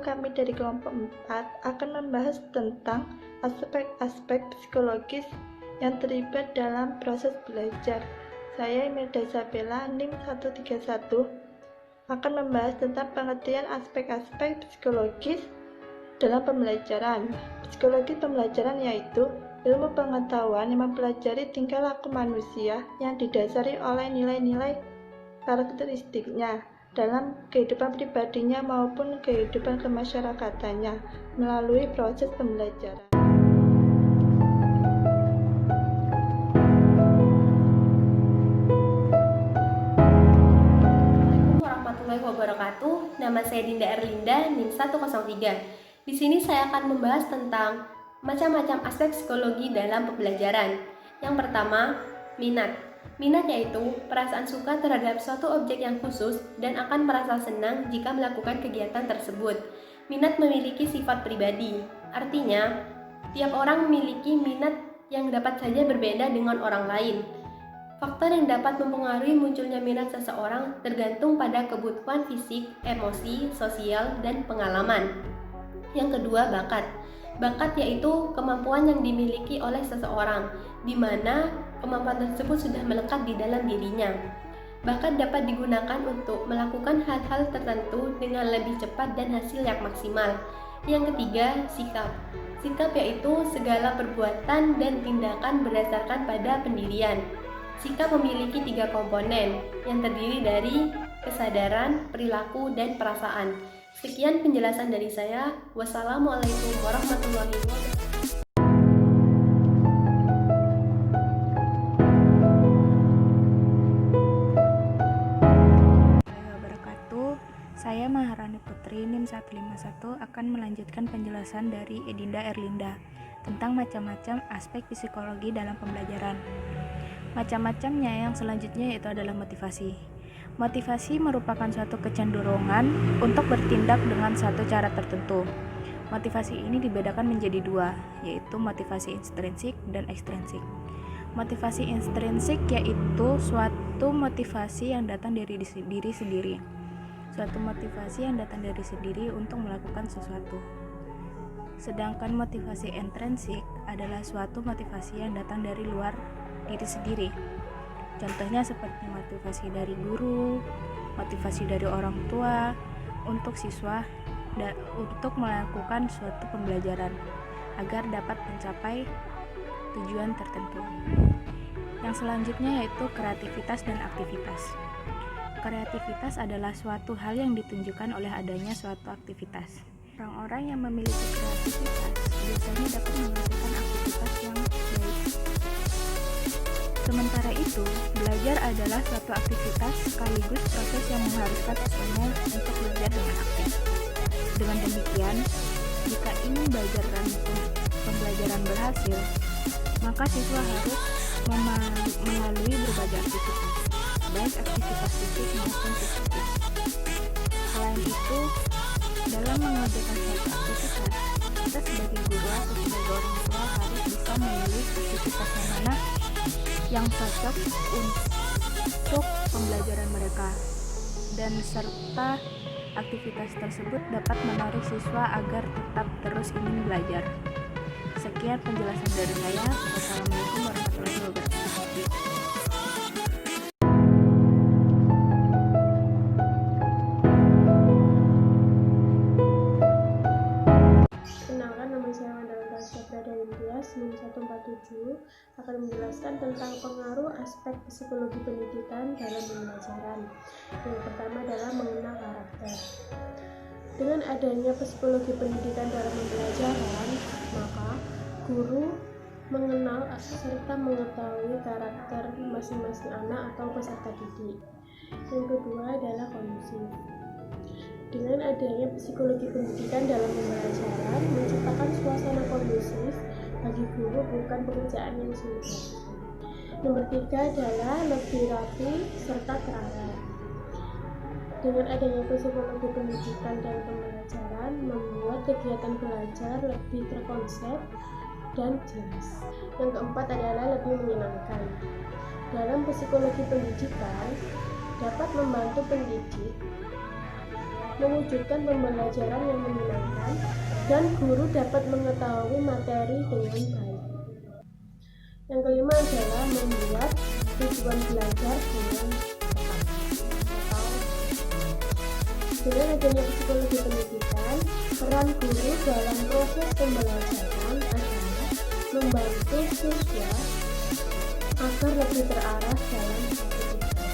kami dari kelompok 4 akan membahas tentang aspek-aspek psikologis yang terlibat dalam proses belajar. Saya Imelda Isabella, NIM 131, akan membahas tentang pengertian aspek-aspek psikologis dalam pembelajaran. Psikologi pembelajaran yaitu ilmu pengetahuan yang mempelajari tingkah laku manusia yang didasari oleh nilai-nilai karakteristiknya dalam kehidupan pribadinya maupun kehidupan kemasyarakatannya melalui proses pembelajaran. Assalamualaikum warahmatullahi wabarakatuh. Nama saya Dinda Erlinda, NIM 103. Di sini saya akan membahas tentang macam-macam aspek psikologi dalam pembelajaran. Yang pertama, minat. Minat yaitu perasaan suka terhadap suatu objek yang khusus dan akan merasa senang jika melakukan kegiatan tersebut. Minat memiliki sifat pribadi, artinya tiap orang memiliki minat yang dapat saja berbeda dengan orang lain. Faktor yang dapat mempengaruhi munculnya minat seseorang tergantung pada kebutuhan fisik, emosi, sosial, dan pengalaman. Yang kedua, bakat. Bakat yaitu kemampuan yang dimiliki oleh seseorang, di mana kemampuan tersebut sudah melekat di dalam dirinya. Bakat dapat digunakan untuk melakukan hal-hal tertentu dengan lebih cepat dan hasil yang maksimal. Yang ketiga, sikap. Sikap yaitu segala perbuatan dan tindakan berdasarkan pada pendirian. Sikap memiliki 3 komponen yang terdiri dari kesadaran, perilaku, dan perasaan. Sekian penjelasan dari saya. Wassalamualaikum warahmatullahi wabarakatuh. Saya Maharani Putri, NIM 151 akan melanjutkan penjelasan dari Dinda Erlinda tentang macam-macam aspek psikologi dalam pembelajaran. Macam-macamnya yang selanjutnya yaitu adalah motivasi. Motivasi merupakan suatu kecenderungan untuk bertindak dengan satu cara tertentu. Motivasi ini dibedakan menjadi 2, yaitu motivasi intrinsik dan ekstrinsik. Motivasi intrinsik yaitu suatu motivasi yang datang dari diri sendiri. Suatu motivasi yang datang dari sendiri untuk melakukan sesuatu. Sedangkan motivasi intrinsik adalah suatu motivasi yang datang dari luar diri sendiri. Contohnya seperti motivasi dari guru, motivasi dari orang tua untuk siswa dan untuk melakukan suatu pembelajaran agar dapat mencapai tujuan tertentu. Yang selanjutnya yaitu kreativitas dan aktivitas. Kreativitas adalah suatu hal yang ditunjukkan oleh adanya suatu aktivitas. Orang-orang yang memiliki kreativitas biasanya dapat melakukan aktivitas yang baik. Sementara itu, belajar adalah suatu aktivitas sekaligus proses yang mengharuskan siswanya untuk belajar dengan aktif. Dengan demikian, jika ingin pembelajaran berhasil, maka siswa harus melalui berbagai aktivitas, baik aktivitas fisik maupun psikis. Selain itu, dalam mengerjakan suatu aktivitas, kita sebagai guru atau sebagai orang tua harus bisa memilih aktivitas yang mana yang cocok untuk pembelajaran mereka, dan serta aktivitas tersebut dapat menarik siswa agar tetap terus ingin belajar. Sekian penjelasan dari saya. Wassalamualaikum warahmatullahi wabarakatuh. NIM 147 akan menjelaskan tentang pengaruh aspek psikologi pendidikan dalam pembelajaran. Yang pertama adalah mengenal karakter. Dengan adanya psikologi pendidikan dalam pembelajaran, maka guru mengenal serta mengetahui karakter masing-masing anak atau peserta didik. Yang kedua adalah kondusif. Dengan adanya psikologi pendidikan dalam pembelajaran menciptakan suasana kondusif bagi guru bukan pekerjaan yang sulit. Nomor 3 adalah lebih rapi serta terarah. Dengan adanya psikologi pendidikan dalam pembelajaran membuat kegiatan belajar lebih terkonsep dan jelas. Yang keempat adalah lebih menyenangkan. Dalam psikologi pendidikan dapat membantu pendidik mewujudkan pembelajaran yang menyenangkan, dan guru dapat mengetahui materi dengan baik. Yang kelima adalah membuat tujuan belajar dengan tepat. Dengan adanya psikologi pendidikan, peran guru dalam proses pembelajaran adalah membantu siswa agar lebih terarah dalam satu tujuan.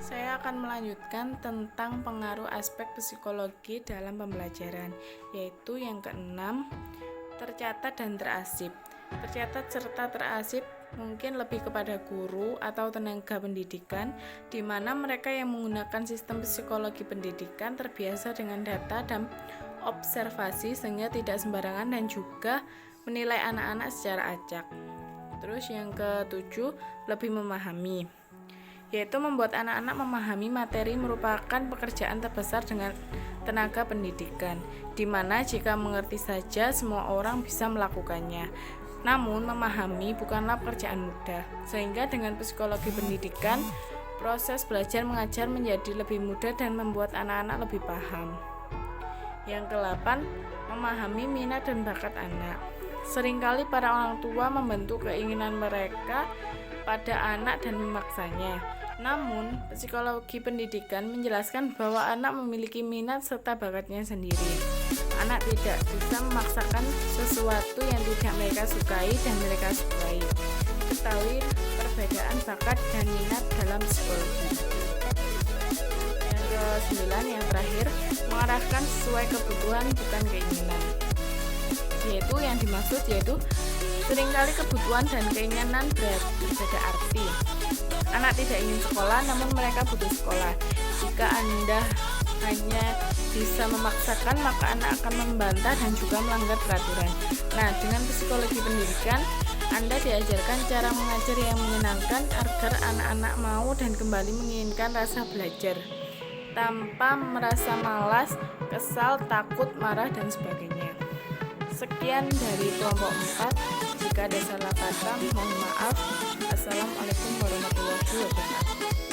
Saya akan melanjutkan tentang pengaruh aspek psikologi dalam pembelajaran, yaitu yang keenam, tercatat dan terasip. Tercatat serta terasip mungkin lebih kepada guru atau tenaga pendidikan, di mana mereka yang menggunakan sistem psikologi pendidikan terbiasa dengan data dan observasi sehingga tidak sembarangan dan juga menilai anak-anak secara acak. Terus yang ketujuh, lebih memahami, yaitu membuat anak-anak memahami materi merupakan pekerjaan terbesar dengan tenaga pendidikan, di mana jika mengerti saja semua orang bisa melakukannya. Namun memahami bukanlah pekerjaan mudah, sehingga dengan psikologi pendidikan, proses belajar mengajar menjadi lebih mudah dan membuat anak-anak lebih paham. Yang ke-8, memahami minat dan bakat anak. Seringkali para orang tua membentuk keinginan mereka pada anak dan memaksanya. Namun, psikologi pendidikan menjelaskan bahwa anak memiliki minat serta bakatnya sendiri. Anak tidak bisa memaksakan sesuatu yang tidak mereka sukai dan mereka sukai. Ketahui perbedaan bakat dan minat dalam psikologi. Yang ke-9, yang terakhir, mengarahkan sesuai kebutuhan bukan keinginan. Yaitu yang dimaksud yaitu seringkali kebutuhan dan keinginan berbeda arti. Anak tidak ingin sekolah, namun mereka butuh sekolah. Jika Anda hanya bisa memaksakan, maka anak akan membantah dan juga melanggar peraturan. Nah, dengan psikologi pendidikan, Anda diajarkan cara mengajar yang menyenangkan agar anak-anak mau dan kembali menginginkan rasa belajar, tanpa merasa malas, kesal, takut, marah, dan sebagainya. Sekian dari kelompok 4. Jika ada salah kata, mohon maaf. Assalamualaikum warahmatullahi wabarakatuh.